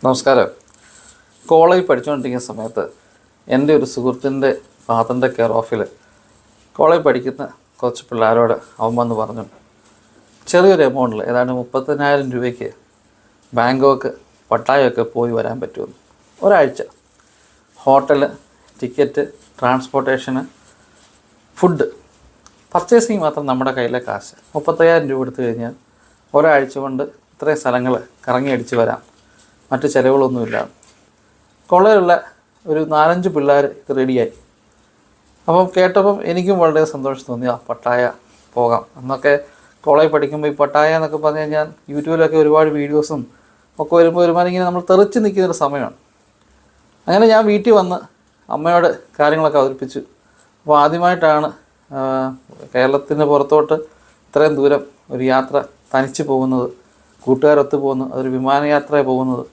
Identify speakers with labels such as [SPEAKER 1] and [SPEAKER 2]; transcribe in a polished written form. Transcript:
[SPEAKER 1] നമസ്കാരം. കോളേജിൽ പഠിച്ചുകൊണ്ടിരിക്കുന്ന സമയത്ത് എൻ്റെ ഒരു സുഹൃത്തിൻ്റെ ഫാദറിൻ്റെ കെയർ ഓഫിൽ കോളേജിൽ പഠിക്കുന്ന കുറച്ച് പിള്ളേരോട് അവൻ വന്ന് പറഞ്ഞു, ചെറിയൊരു എമൗണ്ടിൽ ഏതാണ്ട് 30,000 രൂപയ്ക്ക് ബാങ്കോക്ക് പട്ടായൊക്കെ പോയി വരാൻ പറ്റുമെന്ന്. ഒരാഴ്ച ഹോട്ടല്, ടിക്കറ്റ്, ട്രാൻസ്പോർട്ടേഷന്, ഫുഡ്, പർച്ചേസിങ് മാത്രം നമ്മുടെ കയ്യിലെ കാശ് 30,000 രൂപ എടുത്തു കഴിഞ്ഞാൽ ഒരാഴ്ച കൊണ്ട് ഇത്രയും സ്ഥലങ്ങൾ കറങ്ങി അടിച്ച് വരാം, മറ്റ് ചിലവുകളൊന്നുമില്ല. കോളേജിലുള്ള ഒരു 4-5 പിള്ളേർ ഇത് റെഡിയായി. അപ്പം കേട്ടപ്പം എനിക്കും വളരെ സന്തോഷം തോന്നി. പട്ടായ പോകാം എന്നൊക്കെ. കോളേജ് പഠിക്കുമ്പോൾ ഈ പട്ടായ എന്നൊക്കെ പറഞ്ഞു കഴിഞ്ഞാൽ യൂട്യൂബിലൊക്കെ ഒരുപാട് വീഡിയോസും ഒക്കെ വരുമ്പോൾ ഒരുമാതിരി ഇങ്ങനെ നമ്മൾ തെറിച്ച് നിൽക്കുന്നൊരു സമയമാണ്. അങ്ങനെ ഞാൻ വീട്ടിൽ വന്ന് അമ്മയോട് കാര്യങ്ങളൊക്കെ അവതരിപ്പിച്ചു. അപ്പോൾ ആദ്യമായിട്ടാണ് കേരളത്തിന് പുറത്തോട്ട് ഇത്രയും ദൂരം ഒരു യാത്ര തനിച്ച് പോകുന്നത്, കൂട്ടുകാരൊത്ത് പോകുന്നു, അതൊരു വിമാനയാത്രയാണ് പോകുന്നത്.